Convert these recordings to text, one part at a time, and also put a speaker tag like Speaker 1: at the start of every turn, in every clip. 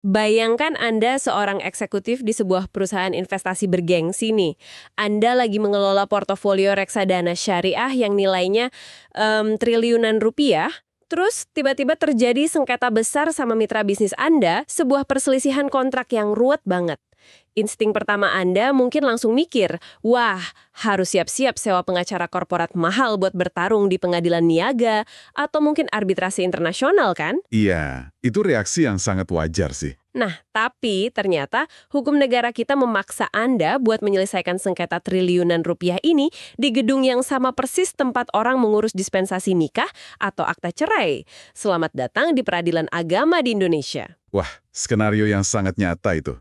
Speaker 1: Bayangkan Anda seorang eksekutif di sebuah perusahaan investasi bergengsi nih. Anda lagi mengelola portofolio reksadana syariah yang nilainya triliunan rupiah. Terus tiba-tiba terjadi sengketa besar sama mitra bisnis Anda, sebuah perselisihan kontrak yang ruwet banget. Insting pertama Anda mungkin langsung mikir, wah, harus siap-siap sewa pengacara korporat mahal buat bertarung di pengadilan niaga, atau mungkin arbitrasi internasional kan?
Speaker 2: Iya, itu reaksi yang sangat wajar sih.
Speaker 1: Nah, tapi ternyata hukum negara kita memaksa Anda buat menyelesaikan sengketa triliunan rupiah ini di gedung yang sama persis tempat orang mengurus dispensasi nikah atau akta cerai. Selamat datang di peradilan agama di Indonesia.
Speaker 2: Wah, skenario yang sangat nyata itu.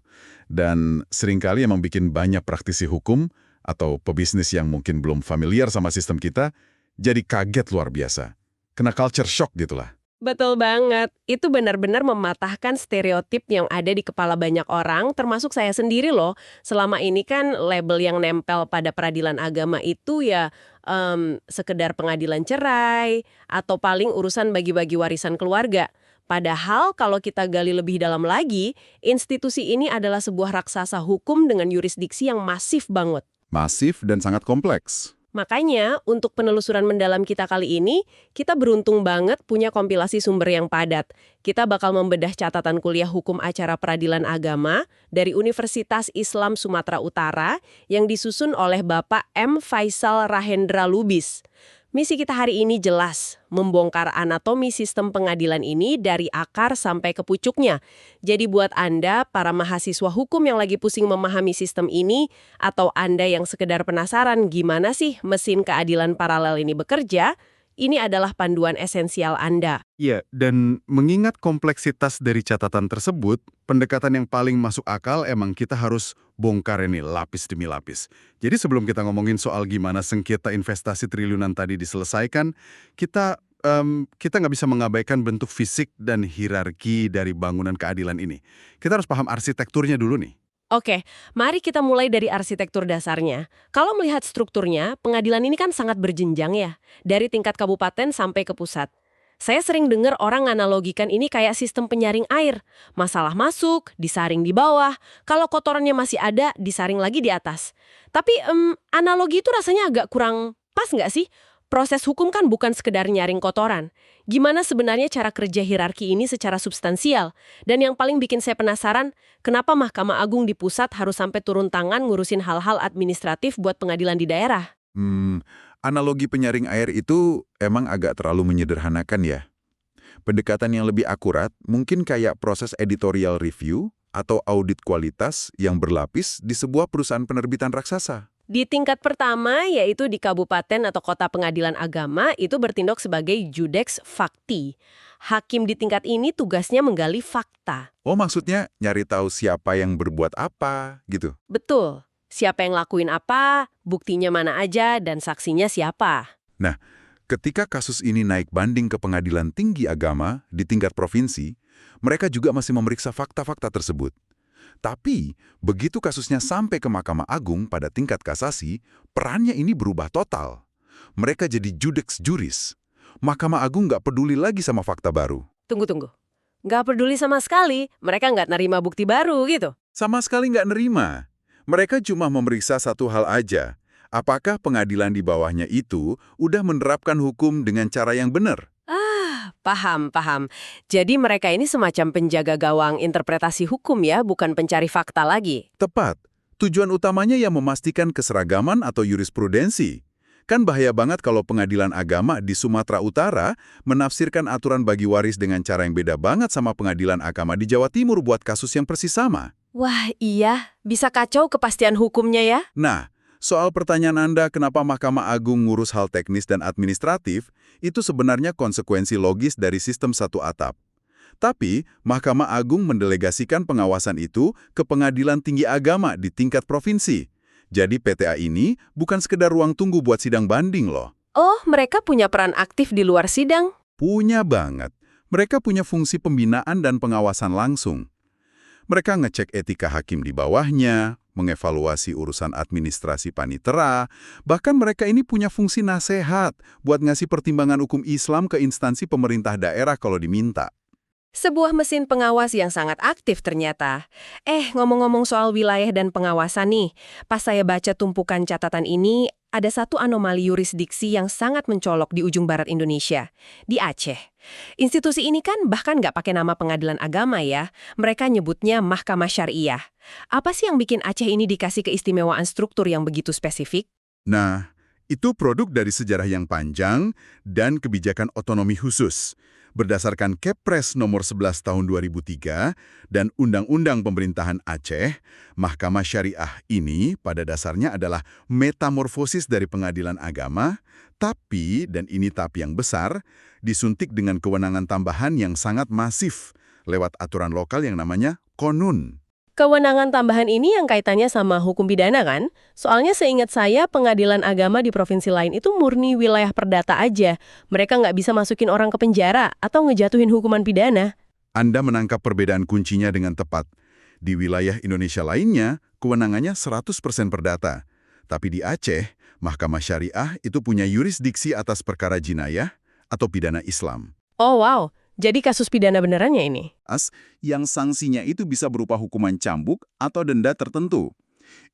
Speaker 2: Dan seringkali emang bikin banyak praktisi hukum atau pebisnis yang mungkin belum familiar sama sistem kita, jadi kaget luar biasa. Kena culture shock gitulah.
Speaker 1: Betul banget. Itu benar-benar mematahkan stereotip yang ada di kepala banyak orang, termasuk saya sendiri loh. Selama ini kan label yang nempel pada peradilan agama itu ya sekedar pengadilan cerai, atau paling urusan bagi-bagi warisan keluarga. Padahal kalau kita gali lebih dalam lagi, institusi ini adalah sebuah raksasa hukum dengan yurisdiksi yang masif banget.
Speaker 2: Masif dan sangat kompleks.
Speaker 1: Makanya, untuk penelusuran mendalam kita kali ini, kita beruntung banget punya kompilasi sumber yang padat. Kita bakal membedah catatan kuliah hukum acara peradilan agama dari Universitas Islam Sumatera Utara yang disusun oleh Bapak M. Faisal Rahendra Lubis. Misi kita hari ini jelas, membongkar anatomi sistem pengadilan ini dari akar sampai ke pucuknya. Jadi buat Anda, para mahasiswa hukum yang lagi pusing memahami sistem ini, atau Anda yang sekedar penasaran gimana sih mesin keadilan paralel ini bekerja, ini adalah panduan esensial Anda.
Speaker 2: Iya, dan mengingat kompleksitas dari catatan tersebut, pendekatan yang paling masuk akal emang kita harus bongkar ini lapis demi lapis. Jadi sebelum kita ngomongin soal gimana sengketa investasi triliunan tadi diselesaikan, kita nggak bisa mengabaikan bentuk fisik dan hierarki dari bangunan keadilan ini. Kita harus paham arsitekturnya dulu nih.
Speaker 1: Oke, mari kita mulai dari arsitektur dasarnya. Kalau melihat strukturnya, pengadilan ini kan sangat berjenjang ya, dari tingkat kabupaten sampai ke pusat. Saya sering dengar orang analogikan ini kayak sistem penyaring air. Masalah masuk, disaring di bawah, kalau kotorannya masih ada, disaring lagi di atas. Tapi analogi itu rasanya agak kurang pas nggak sih? Proses hukum kan bukan sekedar nyaring kotoran. Gimana sebenarnya cara kerja hierarki ini secara substansial? Dan yang paling bikin saya penasaran, kenapa Mahkamah Agung di pusat harus sampai turun tangan ngurusin hal-hal administratif buat pengadilan di daerah?
Speaker 2: Analogi penyaring air itu emang agak terlalu menyederhanakan ya. Pendekatan yang lebih akurat mungkin kayak proses editorial review atau audit kualitas yang berlapis di sebuah perusahaan penerbitan raksasa.
Speaker 1: Di tingkat pertama, yaitu di kabupaten atau kota pengadilan agama, itu bertindak sebagai judex facti. Hakim di tingkat ini tugasnya menggali fakta.
Speaker 2: Oh, maksudnya nyari tahu siapa yang berbuat apa, gitu.
Speaker 1: Betul. Siapa yang lakuin apa, buktinya mana aja, dan saksinya siapa.
Speaker 2: Nah, ketika kasus ini naik banding ke pengadilan tinggi agama di tingkat provinsi, mereka juga masih memeriksa fakta-fakta tersebut. Tapi, begitu kasusnya sampai ke Mahkamah Agung pada tingkat kasasi, perannya ini berubah total. Mereka jadi judex juris. Mahkamah Agung nggak peduli lagi sama fakta baru.
Speaker 1: Tunggu. Nggak peduli sama sekali, mereka nggak nerima bukti baru gitu.
Speaker 2: Sama sekali nggak nerima. Mereka cuma memeriksa satu hal aja. Apakah pengadilan di bawahnya itu udah menerapkan hukum dengan cara yang benar?
Speaker 1: Paham. Jadi mereka ini semacam penjaga gawang interpretasi hukum ya, bukan pencari fakta lagi.
Speaker 2: Tepat. Tujuan utamanya yang memastikan keseragaman atau jurisprudensi. Kan bahaya banget kalau pengadilan agama di Sumatera Utara menafsirkan aturan bagi waris dengan cara yang beda banget sama pengadilan agama di Jawa Timur buat kasus yang persis sama.
Speaker 1: Wah iya, bisa kacau kepastian hukumnya ya.
Speaker 2: Nah, soal pertanyaan Anda kenapa Mahkamah Agung ngurus hal teknis dan administratif, itu sebenarnya konsekuensi logis dari sistem satu atap. Tapi, Mahkamah Agung mendelegasikan pengawasan itu ke Pengadilan Tinggi Agama di tingkat provinsi. Jadi PTA ini bukan sekedar ruang tunggu buat sidang banding loh.
Speaker 1: Oh, mereka punya peran aktif di luar sidang?
Speaker 2: Punya banget. Mereka punya fungsi pembinaan dan pengawasan langsung. Mereka ngecek etika hakim di bawahnya, mengevaluasi urusan administrasi panitera, bahkan mereka ini punya fungsi nasehat buat ngasih pertimbangan hukum Islam ke instansi pemerintah daerah kalau diminta.
Speaker 1: Sebuah mesin pengawas yang sangat aktif ternyata. Ngomong-ngomong soal wilayah dan pengawasan nih, pas saya baca tumpukan catatan ini, ada satu anomali yurisdiksi yang sangat mencolok di ujung barat Indonesia, di Aceh. Institusi ini kan bahkan nggak pakai nama pengadilan agama ya, mereka nyebutnya Mahkamah Syariah. Apa sih yang bikin Aceh ini dikasih keistimewaan struktur yang begitu spesifik?
Speaker 3: Nah, itu produk dari sejarah yang panjang dan kebijakan otonomi khusus. Berdasarkan Kepres nomor 11 tahun 2003 dan Undang-Undang Pemerintahan Aceh, Mahkamah Syariah ini pada dasarnya adalah metamorfosis dari pengadilan agama, tapi, dan ini tapi yang besar, disuntik dengan kewenangan tambahan yang sangat masif lewat aturan lokal yang namanya Konun.
Speaker 1: Kewenangan tambahan ini yang kaitannya sama hukum pidana kan? Soalnya seingat saya pengadilan agama di provinsi lain itu murni wilayah perdata aja. Mereka nggak bisa masukin orang ke penjara atau ngejatuhin hukuman pidana.
Speaker 3: Anda menangkap perbedaan kuncinya dengan tepat. Di wilayah Indonesia lainnya, kewenangannya 100% perdata. Tapi di Aceh, Mahkamah Syariah itu punya yurisdiksi atas perkara jinayah atau pidana Islam.
Speaker 1: Oh wow, jadi kasus pidana benerannya ini?
Speaker 3: Yang sanksinya itu bisa berupa hukuman cambuk atau denda tertentu.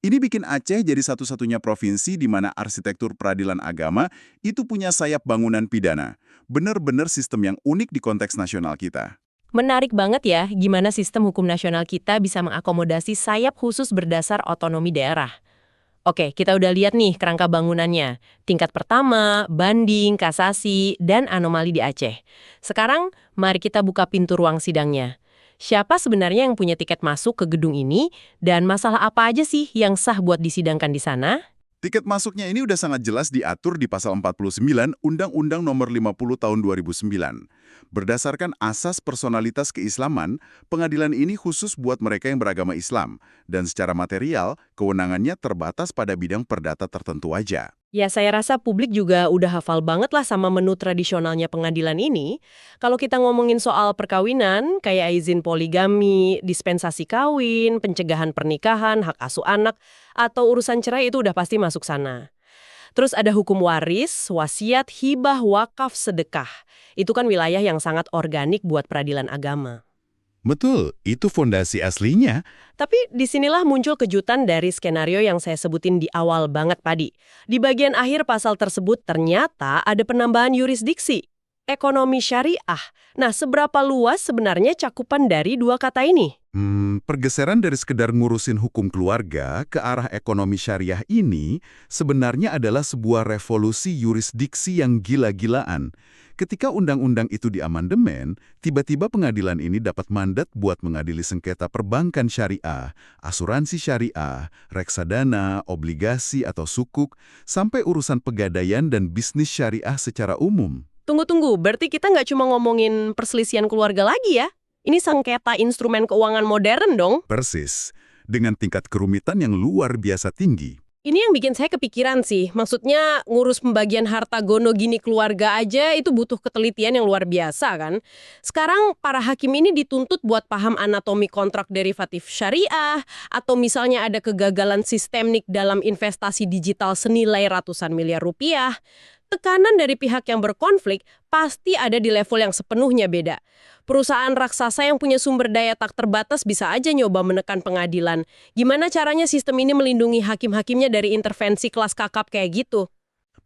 Speaker 3: Ini bikin Aceh jadi satu-satunya provinsi di mana arsitektur peradilan agama itu punya sayap bangunan pidana. Benar-benar sistem yang unik di konteks nasional kita.
Speaker 1: Menarik banget ya, gimana sistem hukum nasional kita bisa mengakomodasi sayap khusus berdasar otonomi daerah. Oke, kita udah lihat nih kerangka bangunannya. Tingkat pertama, banding, kasasi, dan anomali di Aceh. Sekarang, mari kita buka pintu ruang sidangnya. Siapa sebenarnya yang punya tiket masuk ke gedung ini, dan masalah apa aja sih yang sah buat disidangkan di sana?
Speaker 3: Tiket masuknya ini udah sangat jelas diatur di pasal 49 Undang-Undang Nomor 50 Tahun 2009. Berdasarkan asas personalitas keislaman, pengadilan ini khusus buat mereka yang beragama Islam, dan secara material, kewenangannya terbatas pada bidang perdata tertentu aja.
Speaker 1: Ya, saya rasa publik juga udah hafal banget lah sama menu tradisionalnya pengadilan ini. Kalau kita ngomongin soal perkawinan, kayak izin poligami, dispensasi kawin, pencegahan pernikahan, hak asuh anak, atau urusan cerai itu udah pasti masuk sana. Terus ada hukum waris, wasiat, hibah, wakaf, sedekah. Itu kan wilayah yang sangat organik buat peradilan agama.
Speaker 3: Betul, itu fondasi aslinya.
Speaker 1: Tapi disinilah muncul kejutan dari skenario yang saya sebutin di awal banget tadi. Di bagian akhir pasal tersebut ternyata ada penambahan yurisdiksi. Ekonomi syariah. Nah, seberapa luas sebenarnya cakupan dari dua kata ini?
Speaker 3: Pergeseran dari sekedar ngurusin hukum keluarga ke arah ekonomi syariah ini sebenarnya adalah sebuah revolusi yurisdiksi yang gila-gilaan. Ketika undang-undang itu diamandemen, tiba-tiba pengadilan ini dapat mandat buat mengadili sengketa perbankan syariah, asuransi syariah, reksadana, obligasi atau sukuk, sampai urusan pegadaian dan bisnis syariah secara umum.
Speaker 1: Tunggu-tunggu, berarti kita nggak cuma ngomongin perselisihan keluarga lagi ya? Ini sengketa instrumen keuangan modern dong?
Speaker 3: Persis, dengan tingkat kerumitan yang luar biasa tinggi.
Speaker 1: Ini yang bikin saya kepikiran sih. Maksudnya ngurus pembagian harta gono gini keluarga aja itu butuh ketelitian yang luar biasa kan. Sekarang para hakim ini dituntut buat paham anatomi kontrak derivatif syariah, atau misalnya ada kegagalan sistemik dalam investasi digital senilai ratusan miliar rupiah. Tekanan dari pihak yang berkonflik pasti ada di level yang sepenuhnya beda. Perusahaan raksasa yang punya sumber daya tak terbatas bisa aja nyoba menekan pengadilan. Gimana caranya sistem ini melindungi hakim-hakimnya dari intervensi kelas kakap kayak gitu?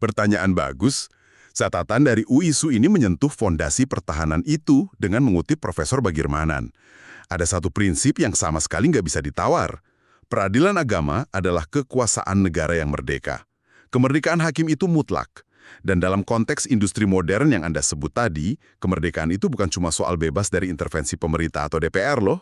Speaker 3: Pertanyaan bagus. Catatan dari UISU ini menyentuh fondasi pertahanan itu dengan mengutip Profesor Bagirmanan. Ada satu prinsip yang sama sekali nggak bisa ditawar. Peradilan agama adalah kekuasaan negara yang merdeka. Kemerdekaan hakim itu mutlak. Dan dalam konteks industri modern yang Anda sebut tadi, kemerdekaan itu bukan cuma soal bebas dari intervensi pemerintah atau DPR loh.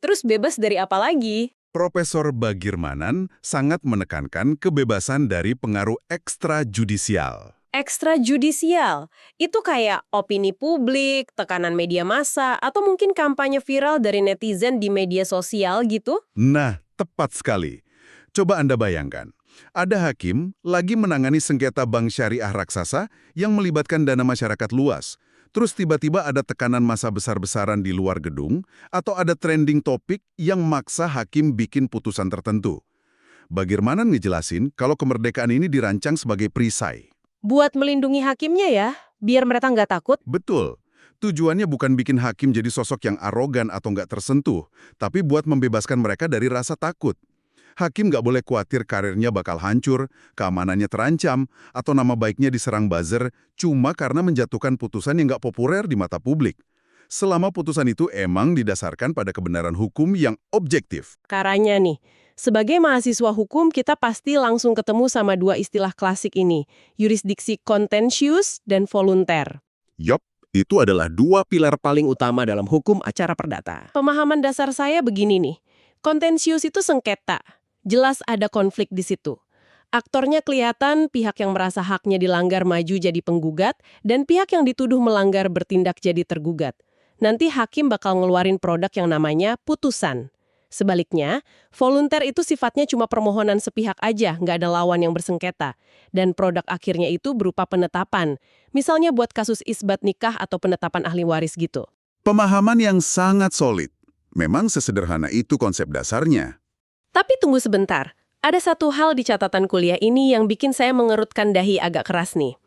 Speaker 1: Terus bebas dari apa lagi?
Speaker 3: Profesor Bagirmanan sangat menekankan kebebasan dari pengaruh ekstrajudisial.
Speaker 1: Ekstrajudisial, itu kayak opini publik, tekanan media massa, atau mungkin kampanye viral dari netizen di media sosial gitu?
Speaker 3: Nah, tepat sekali. Coba Anda bayangkan. Ada hakim lagi menangani sengketa bank syariah raksasa yang melibatkan dana masyarakat luas. Terus tiba-tiba ada tekanan massa besar-besaran di luar gedung, atau ada trending topik yang maksa hakim bikin putusan tertentu. Bagirmanan ngejelasin kalau kemerdekaan ini dirancang sebagai perisai.
Speaker 1: Buat melindungi hakimnya ya, biar mereka nggak takut.
Speaker 3: Betul. Tujuannya bukan bikin hakim jadi sosok yang arogan atau nggak tersentuh, tapi buat membebaskan mereka dari rasa takut. Hakim nggak boleh khawatir karirnya bakal hancur, keamanannya terancam, atau nama baiknya diserang buzzer cuma karena menjatuhkan putusan yang nggak populer di mata publik. Selama putusan itu emang didasarkan pada kebenaran hukum yang objektif.
Speaker 1: Caranya nih, sebagai mahasiswa hukum kita pasti langsung ketemu sama dua istilah klasik ini, yurisdiksi contentious dan volunter.
Speaker 3: Yup,
Speaker 4: Itu adalah dua pilar paling utama dalam hukum acara perdata.
Speaker 1: Pemahaman dasar saya begini nih, contentious itu sengketa, jelas ada konflik di situ. Aktornya kelihatan pihak yang merasa haknya dilanggar maju jadi penggugat, dan pihak yang dituduh melanggar bertindak jadi tergugat. Nanti hakim bakal ngeluarin produk yang namanya putusan. Sebaliknya, volunter itu sifatnya cuma permohonan sepihak aja, nggak ada lawan yang bersengketa. Dan produk akhirnya itu berupa penetapan. Misalnya buat kasus isbat nikah atau penetapan ahli waris gitu.
Speaker 3: pemahaman yang sangat solid. Memang sesederhana itu konsep dasarnya.
Speaker 1: Tapi tunggu sebentar, ada satu hal di catatan kuliah ini yang bikin saya mengerutkan dahi agak keras nih.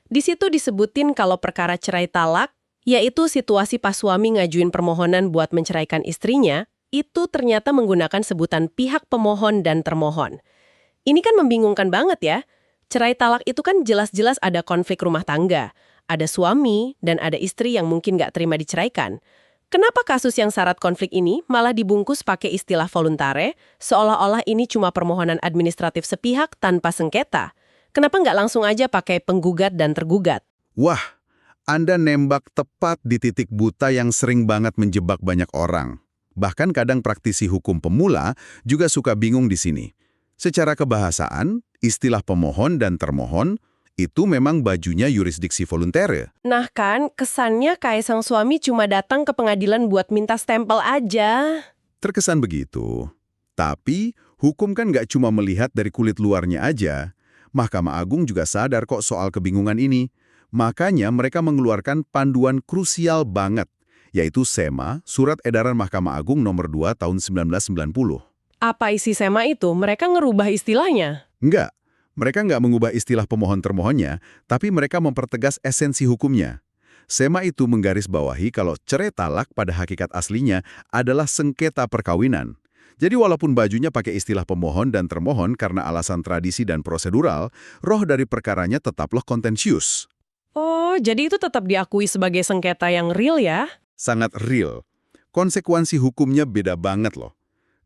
Speaker 1: Di situ disebutin kalau perkara cerai talak, yaitu situasi pas suami ngajuin permohonan buat menceraikan istrinya, itu ternyata menggunakan sebutan pihak pemohon dan termohon. Ini kan membingungkan banget ya. Cerai talak itu kan jelas-jelas ada konflik rumah tangga. Ada suami dan ada istri yang mungkin nggak terima diceraikan. Kenapa kasus yang syarat konflik ini malah dibungkus pakai istilah voluntare, seolah-olah ini cuma permohonan administratif sepihak tanpa sengketa? Kenapa nggak langsung aja pakai penggugat dan tergugat?
Speaker 3: Wah, Anda nembak tepat di titik buta yang sering banget menjebak banyak orang. Bahkan kadang praktisi hukum pemula juga suka bingung di sini. Secara kebahasaan, istilah pemohon dan termohon itu memang bajunya yurisdiksi voluntere.
Speaker 1: Nah kan, kesannya kayak sang suami cuma datang ke pengadilan buat minta stempel aja.
Speaker 3: Terkesan begitu. Tapi, hukum kan nggak cuma melihat dari kulit luarnya aja. Mahkamah Agung juga sadar kok soal kebingungan ini. Makanya mereka mengeluarkan panduan krusial banget, yaitu SEMA, Surat Edaran Mahkamah Agung nomor 2 tahun 1990.
Speaker 1: Apa isi SEMA itu? Mereka ngerubah istilahnya.
Speaker 3: Enggak, mereka nggak mengubah istilah pemohon-termohonnya, tapi mereka mempertegas esensi hukumnya. SEMA itu menggarisbawahi kalau cerai talak pada hakikat aslinya adalah sengketa perkawinan. Jadi walaupun bajunya pakai istilah pemohon dan termohon karena alasan tradisi dan prosedural, roh dari perkaranya tetaplah contentious.
Speaker 1: Oh, jadi itu tetap diakui sebagai sengketa yang real ya?
Speaker 3: Sangat real. Konsekuensi hukumnya beda banget loh.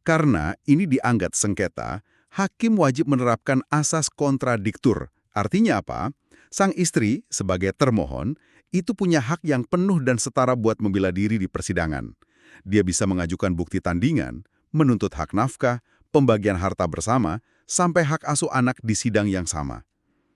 Speaker 3: Karena ini dianggap sengketa, hakim wajib menerapkan asas kontradiktur. Artinya apa? Sang istri, sebagai termohon, itu punya hak yang penuh dan setara buat membela diri di persidangan. Dia bisa mengajukan bukti tandingan, menuntut hak nafkah, pembagian harta bersama, sampai hak asuh anak di sidang yang sama.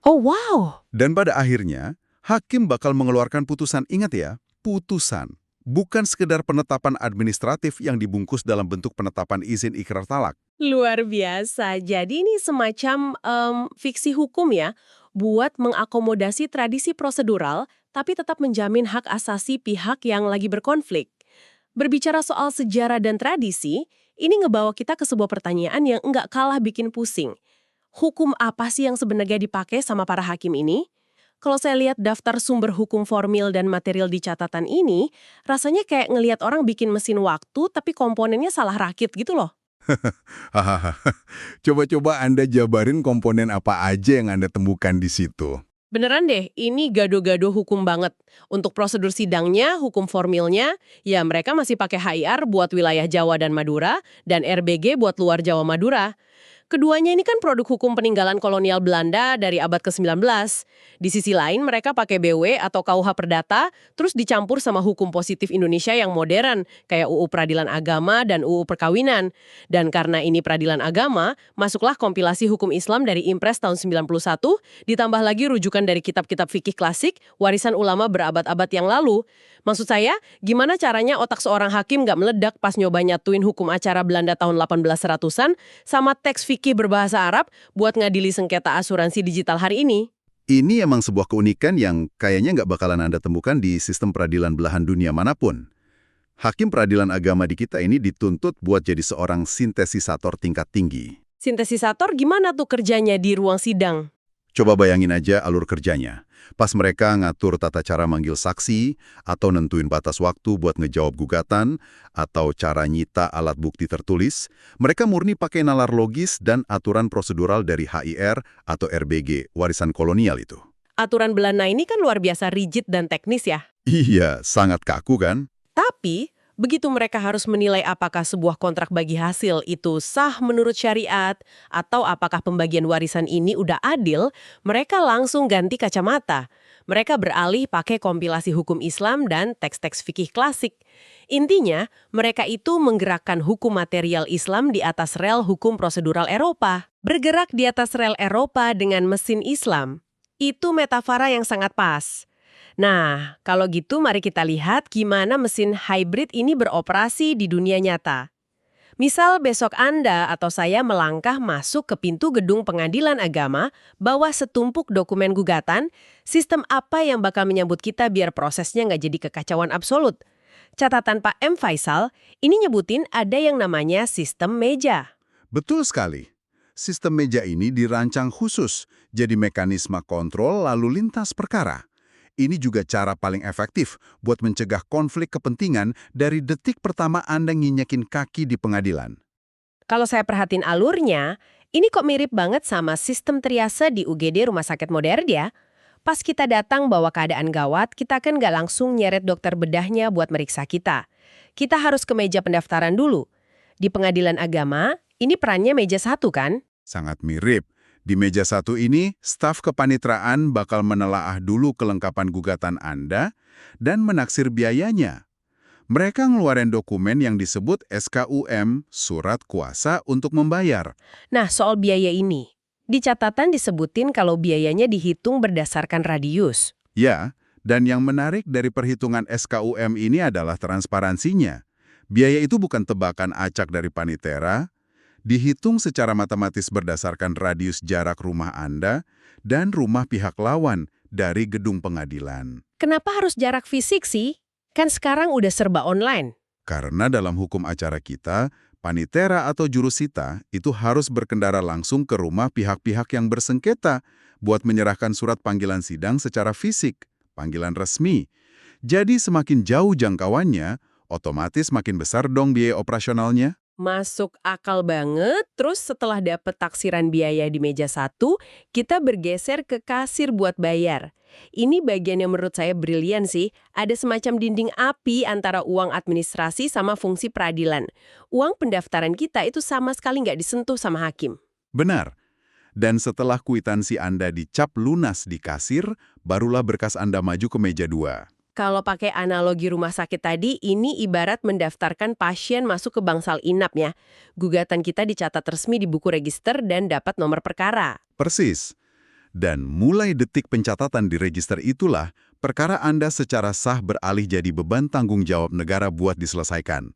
Speaker 1: Oh wow!
Speaker 3: Dan pada akhirnya, hakim bakal mengeluarkan putusan. Ingat ya, putusan. Bukan sekedar penetapan administratif yang dibungkus dalam bentuk penetapan izin ikrar talak.
Speaker 1: Luar biasa. Jadi ini semacam fiksi hukum ya, buat mengakomodasi tradisi prosedural, tapi tetap menjamin hak asasi pihak yang lagi berkonflik. Berbicara soal sejarah dan tradisi, ini ngebawa kita ke sebuah pertanyaan yang nggak kalah bikin pusing. Hukum apa sih yang sebenarnya dipakai sama para hakim ini? Kalau saya lihat daftar sumber hukum formil dan material di catatan ini, rasanya kayak ngelihat orang bikin mesin waktu tapi komponennya salah rakit gitu loh.
Speaker 3: Hahaha. Coba-coba Anda jabarin komponen apa aja yang Anda temukan di situ.
Speaker 1: Beneran deh, ini gado-gado hukum banget. Untuk prosedur sidangnya, hukum formilnya, ya mereka masih pakai HIR buat wilayah Jawa dan Madura, dan RBG buat luar Jawa Madura. Keduanya ini kan produk hukum peninggalan kolonial Belanda dari abad ke-19. Di sisi lain, mereka pakai BW atau KUH Perdata, terus dicampur sama hukum positif Indonesia yang modern, kayak UU Peradilan Agama dan UU Perkawinan. Dan karena ini peradilan agama, masuklah kompilasi hukum Islam dari Impres tahun 91, ditambah lagi rujukan dari kitab-kitab fikih klasik, warisan ulama berabad-abad yang lalu. Maksud saya, gimana caranya otak seorang hakim nggak meledak pas nyoba nyatuin hukum acara Belanda tahun 1800-an sama teks fikih berbahasa Arab buat ngadili sengketa asuransi digital hari ini?
Speaker 3: Ini emang sebuah keunikan yang kayaknya nggak bakalan Anda temukan di sistem peradilan belahan dunia manapun. Hakim peradilan agama di kita ini dituntut buat jadi seorang sintesisator tingkat tinggi.
Speaker 1: Sintesisator gimana tuh kerjanya di ruang sidang?
Speaker 3: Coba bayangin aja alur kerjanya. Pas mereka ngatur tata cara manggil saksi, atau nentuin batas waktu buat ngejawab gugatan, atau cara nyita alat bukti tertulis, mereka murni pakai nalar logis dan aturan prosedural dari HIR atau RBG, warisan kolonial itu.
Speaker 1: Aturan Belanda ini kan luar biasa rigid dan teknis ya.
Speaker 3: Iya, sangat kaku kan?
Speaker 1: Tapi, begitu mereka harus menilai apakah sebuah kontrak bagi hasil itu sah menurut syariat, atau apakah pembagian warisan ini udah adil, mereka langsung ganti kacamata. Mereka beralih pakai kompilasi hukum Islam dan teks-teks fikih klasik. Intinya, mereka itu menggerakkan hukum material Islam di atas rel hukum prosedural Eropa. Bergerak di atas rel Eropa dengan mesin Islam. Itu metafora yang sangat pas. Nah, kalau gitu mari kita lihat gimana mesin hybrid ini beroperasi di dunia nyata. Misal besok Anda atau saya melangkah masuk ke pintu gedung pengadilan agama, bawa setumpuk dokumen gugatan, sistem apa yang bakal menyambut kita biar prosesnya nggak jadi kekacauan absolut? Catatan Pak M. Faisal, ini nyebutin ada yang namanya sistem meja.
Speaker 3: Betul sekali. Sistem meja ini dirancang khusus, jadi mekanisme kontrol lalu lintas perkara. Ini juga cara paling efektif buat mencegah konflik kepentingan dari detik pertama Anda nginyekin kaki di pengadilan.
Speaker 1: Kalau saya perhatiin alurnya, ini kok mirip banget sama sistem triase di UGD Rumah Sakit Modern ya. Pas kita datang bawa keadaan gawat, kita kan nggak langsung nyeret dokter bedahnya buat meriksa kita. Kita harus ke meja pendaftaran dulu. Di pengadilan agama, ini perannya meja 1 kan?
Speaker 3: Sangat mirip. Di meja 1 ini, staf kepanitraan bakal menelaah dulu kelengkapan gugatan Anda dan menaksir biayanya. Mereka ngeluarin dokumen yang disebut SKUM, Surat Kuasa untuk Membayar.
Speaker 1: Nah, soal biaya ini. Di catatan disebutin kalau biayanya dihitung berdasarkan radius.
Speaker 3: Ya, dan yang menarik dari perhitungan SKUM ini adalah transparansinya. Biaya itu bukan tebakan acak dari panitera, dihitung secara matematis berdasarkan radius jarak rumah Anda dan rumah pihak lawan dari gedung pengadilan.
Speaker 1: Kenapa harus jarak fisik sih? Kan sekarang udah serba online.
Speaker 3: Karena dalam hukum acara kita, panitera atau jurusita itu harus berkendara langsung ke rumah pihak-pihak yang bersengketa buat menyerahkan surat panggilan sidang secara fisik, panggilan resmi. Jadi semakin jauh jangkauannya, otomatis makin besar dong biaya operasionalnya.
Speaker 1: Masuk akal banget, terus setelah dapet taksiran biaya di meja 1, kita bergeser ke kasir buat bayar. Ini bagian yang menurut saya brilian sih, ada semacam dinding api antara uang administrasi sama fungsi peradilan. Uang pendaftaran kita itu sama sekali nggak disentuh sama hakim.
Speaker 3: Benar. Dan setelah kwitansi Anda dicap lunas di kasir, barulah berkas Anda maju ke meja 2.
Speaker 1: Kalau pakai analogi rumah sakit tadi, ini ibarat mendaftarkan pasien masuk ke bangsal inap ya. Gugatan kita dicatat resmi di buku register dan dapat nomor perkara.
Speaker 3: Persis. Dan mulai detik pencatatan di register itulah, perkara Anda secara sah beralih jadi beban tanggung jawab negara buat diselesaikan.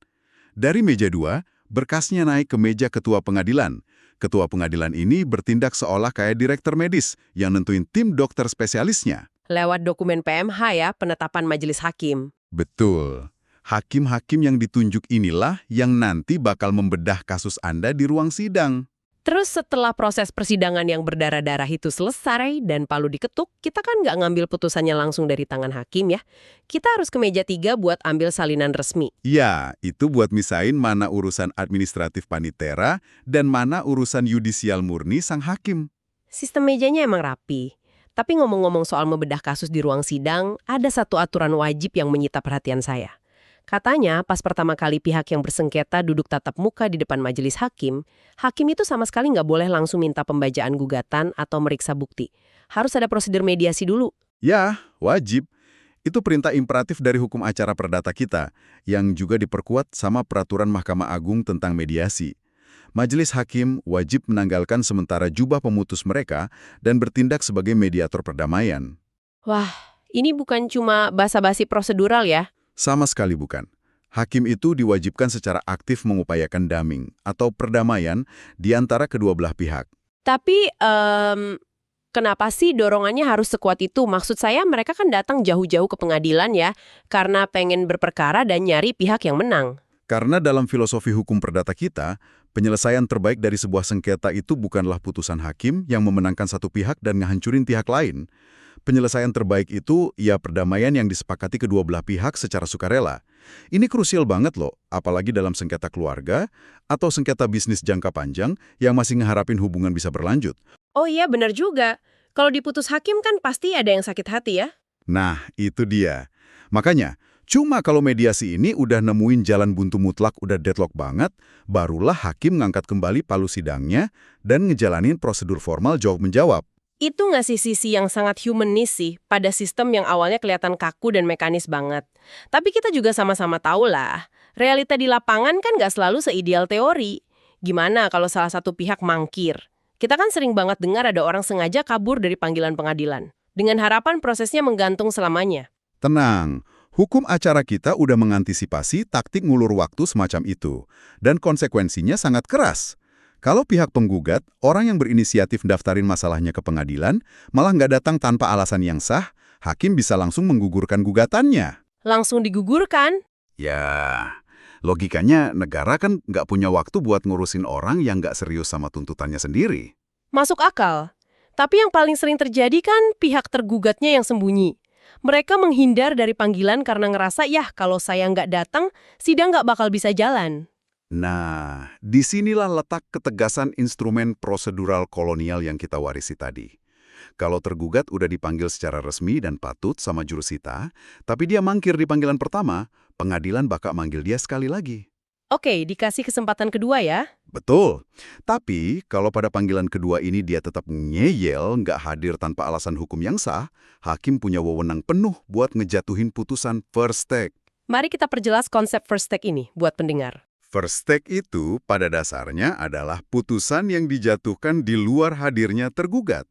Speaker 3: Dari meja 2, berkasnya naik ke meja ketua pengadilan. Ketua pengadilan ini bertindak seolah kayak direktur medis yang nentuin tim dokter spesialisnya.
Speaker 1: Lewat dokumen PMH ya, penetapan majelis hakim.
Speaker 3: Betul. Hakim-hakim yang ditunjuk inilah yang nanti bakal membedah kasus Anda di ruang sidang.
Speaker 1: Terus setelah proses persidangan yang berdarah-darah itu selesai dan palu diketuk, kita kan nggak ngambil putusannya langsung dari tangan hakim ya. Kita harus ke meja 3 buat ambil salinan resmi.
Speaker 3: Ya, itu buat misain mana urusan administratif panitera dan mana urusan yudisial murni sang hakim.
Speaker 1: Sistem mejanya emang rapi. Tapi ngomong-ngomong soal membedah kasus di ruang sidang, ada satu aturan wajib yang menyita perhatian saya. Katanya, pas pertama kali pihak yang bersengketa duduk tatap muka di depan majelis hakim, hakim itu sama sekali nggak boleh langsung minta pembacaan gugatan atau meriksa bukti. Harus ada prosedur mediasi dulu.
Speaker 3: Ya, wajib. Itu perintah imperatif dari hukum acara perdata kita, yang juga diperkuat sama peraturan Mahkamah Agung tentang mediasi. Majelis hakim wajib menanggalkan sementara jubah pemutus mereka dan bertindak sebagai mediator perdamaian.
Speaker 1: Wah, ini bukan cuma basa-basi prosedural ya?
Speaker 3: Sama sekali bukan. Hakim itu diwajibkan secara aktif mengupayakan daming atau perdamaian di antara kedua belah pihak.
Speaker 1: Tapi, kenapa sih dorongannya harus sekuat itu? Maksud saya mereka kan datang jauh-jauh ke pengadilan ya, karena pengen berperkara dan nyari pihak yang menang.
Speaker 3: Karena dalam filosofi hukum perdata kita, penyelesaian terbaik dari sebuah sengketa itu bukanlah putusan hakim yang memenangkan satu pihak dan ngehancurin pihak lain. Penyelesaian terbaik itu ya perdamaian yang disepakati kedua belah pihak secara sukarela. Ini krusial banget loh, apalagi dalam sengketa keluarga atau sengketa bisnis jangka panjang yang masih ngeharapin hubungan bisa berlanjut.
Speaker 1: Oh iya, benar juga. Kalau diputus hakim kan pasti ada yang sakit hati ya.
Speaker 3: Nah, itu dia. Makanya, cuma kalau mediasi ini udah nemuin jalan buntu mutlak, udah deadlock banget, barulah hakim ngangkat kembali palu sidangnya dan ngejalanin prosedur formal jawab-menjawab.
Speaker 1: Itu ngasih sisi yang sangat humanis sih pada sistem yang awalnya kelihatan kaku dan mekanis banget. Tapi kita juga sama-sama tahu lah, realita di lapangan kan nggak selalu seideal teori. Gimana kalau salah satu pihak mangkir? Kita kan sering banget dengar ada orang sengaja kabur dari panggilan pengadilan, dengan harapan prosesnya menggantung selamanya.
Speaker 3: Tenang, hukum acara kita udah mengantisipasi taktik ngulur waktu semacam itu, dan konsekuensinya sangat keras. Kalau pihak penggugat, orang yang berinisiatif daftarin masalahnya ke pengadilan, malah nggak datang tanpa alasan yang sah, hakim bisa langsung menggugurkan gugatannya.
Speaker 1: Langsung digugurkan?
Speaker 3: Ya, logikanya negara kan nggak punya waktu buat ngurusin orang yang nggak serius sama tuntutannya sendiri.
Speaker 1: Masuk akal. Tapi yang paling sering terjadi kan pihak tergugatnya yang sembunyi. Mereka menghindar dari panggilan karena ngerasa, yah kalau saya nggak datang, sidang nggak bakal bisa jalan.
Speaker 3: Nah, disinilah letak ketegasan instrumen prosedural kolonial yang kita warisi tadi. Kalau tergugat udah dipanggil secara resmi dan patut sama jurusita, tapi dia mangkir di panggilan pertama, pengadilan bakal manggil dia sekali lagi.
Speaker 1: Oke, dikasih kesempatan kedua ya.
Speaker 3: Betul. Tapi, kalau pada panggilan kedua ini dia tetap ngeyel, nggak hadir tanpa alasan hukum yang sah, hakim punya wewenang penuh buat ngejatuhin putusan first take.
Speaker 1: Mari kita perjelas konsep first take ini buat pendengar.
Speaker 3: First take itu pada dasarnya adalah putusan yang dijatuhkan di luar hadirnya tergugat.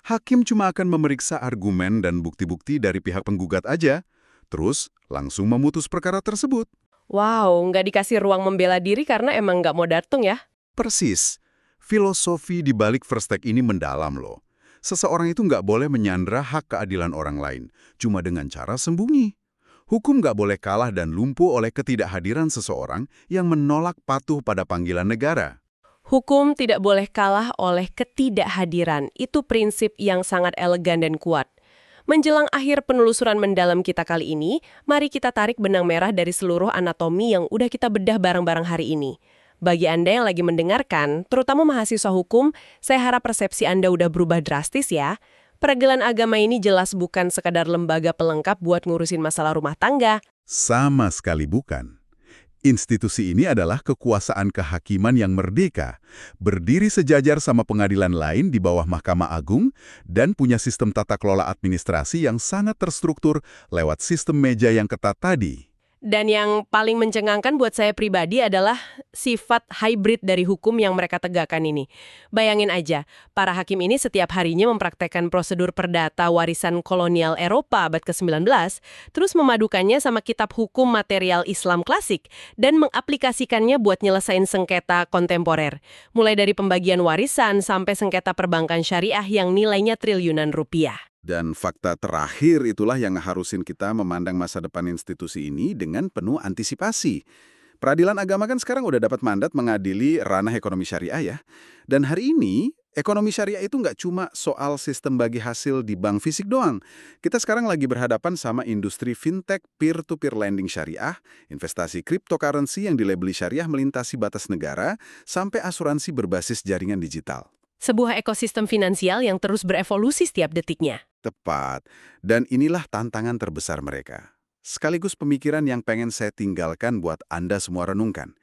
Speaker 3: Hakim cuma akan memeriksa argumen dan bukti-bukti dari pihak penggugat aja, terus langsung memutus perkara tersebut.
Speaker 1: Wow, nggak dikasih ruang membela diri karena emang nggak mau datang ya?
Speaker 3: Persis. Filosofi di balik first take ini mendalam loh. Seseorang itu nggak boleh menyandra hak keadilan orang lain, cuma dengan cara sembunyi. Hukum nggak boleh kalah dan lumpuh oleh ketidakhadiran seseorang yang menolak patuh pada panggilan negara.
Speaker 1: Hukum tidak boleh kalah oleh ketidakhadiran. Itu prinsip yang sangat elegan dan kuat. Menjelang akhir penelusuran mendalam kita kali ini, mari kita tarik benang merah dari seluruh anatomi yang udah kita bedah bareng-bareng hari ini. Bagi Anda yang lagi mendengarkan, terutama mahasiswa hukum, saya harap persepsi Anda udah berubah drastis ya. Peradilan agama ini jelas bukan sekadar lembaga pelengkap buat ngurusin masalah rumah tangga.
Speaker 3: Sama sekali bukan. Institusi ini adalah kekuasaan kehakiman yang merdeka, berdiri sejajar sama pengadilan lain di bawah Mahkamah Agung, dan punya sistem tata kelola administrasi yang sangat terstruktur lewat sistem meja yang ketat tadi.
Speaker 1: Dan yang paling mencengangkan buat saya pribadi adalah sifat hybrid dari hukum yang mereka tegakkan ini. Bayangin aja, para hakim ini setiap harinya mempraktekkan prosedur perdata warisan kolonial Eropa abad ke-19, terus memadukannya sama kitab hukum material Islam klasik, dan mengaplikasikannya buat nyelesain sengketa kontemporer. Mulai dari pembagian warisan sampai sengketa perbankan syariah yang nilainya triliunan rupiah.
Speaker 3: Dan fakta terakhir itulah yang harusin kita memandang masa depan institusi ini dengan penuh antisipasi. Peradilan agama kan sekarang udah dapat mandat mengadili ranah ekonomi syariah ya. Dan hari ini, ekonomi syariah itu nggak cuma soal sistem bagi hasil di bank fisik doang. Kita sekarang lagi berhadapan sama industri fintech, peer-to-peer lending syariah, investasi cryptocurrency yang dilabeli syariah melintasi batas negara, sampai asuransi berbasis jaringan digital.
Speaker 1: Sebuah ekosistem finansial yang terus berevolusi setiap detiknya.
Speaker 3: Tepat. Dan inilah tantangan terbesar mereka. Sekaligus pemikiran yang pengen saya tinggalkan buat Anda semua renungkan.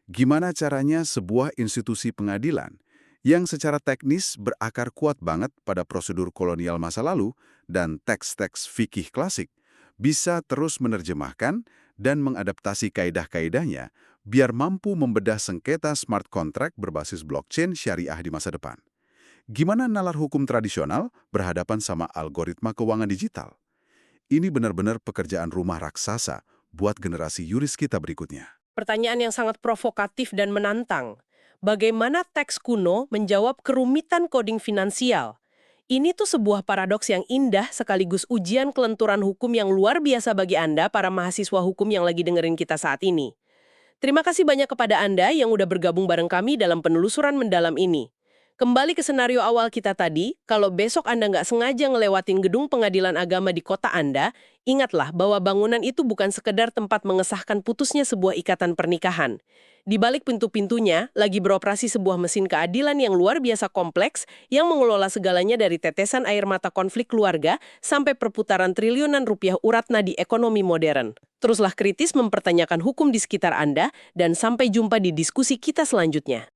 Speaker 3: Gimana caranya sebuah institusi pengadilan yang secara teknis berakar kuat banget pada prosedur kolonial masa lalu dan teks-teks fikih klasik bisa terus menerjemahkan dan mengadaptasi kaidah-kaidahnya biar mampu membedah sengketa smart contract berbasis blockchain syariah di masa depan. Gimana nalar hukum tradisional berhadapan sama algoritma keuangan digital? Ini benar-benar pekerjaan rumah raksasa buat generasi yuris kita berikutnya.
Speaker 1: Pertanyaan yang sangat provokatif dan menantang. Bagaimana teks kuno menjawab kerumitan coding finansial? Ini tuh sebuah paradoks yang indah sekaligus ujian kelenturan hukum yang luar biasa bagi Anda, para mahasiswa hukum yang lagi dengerin kita saat ini. Terima kasih banyak kepada Anda yang udah bergabung bareng kami dalam penelusuran mendalam ini. Kembali ke senario awal kita tadi, kalau besok Anda nggak sengaja ngelewatin gedung pengadilan agama di kota Anda, ingatlah bahwa bangunan itu bukan sekedar tempat mengesahkan putusnya sebuah ikatan pernikahan. Di balik pintu-pintunya, lagi beroperasi sebuah mesin keadilan yang luar biasa kompleks yang mengelola segalanya dari tetesan air mata konflik keluarga sampai perputaran triliunan rupiah urat nadi ekonomi modern. Teruslah kritis mempertanyakan hukum di sekitar Anda dan sampai jumpa di diskusi kita selanjutnya.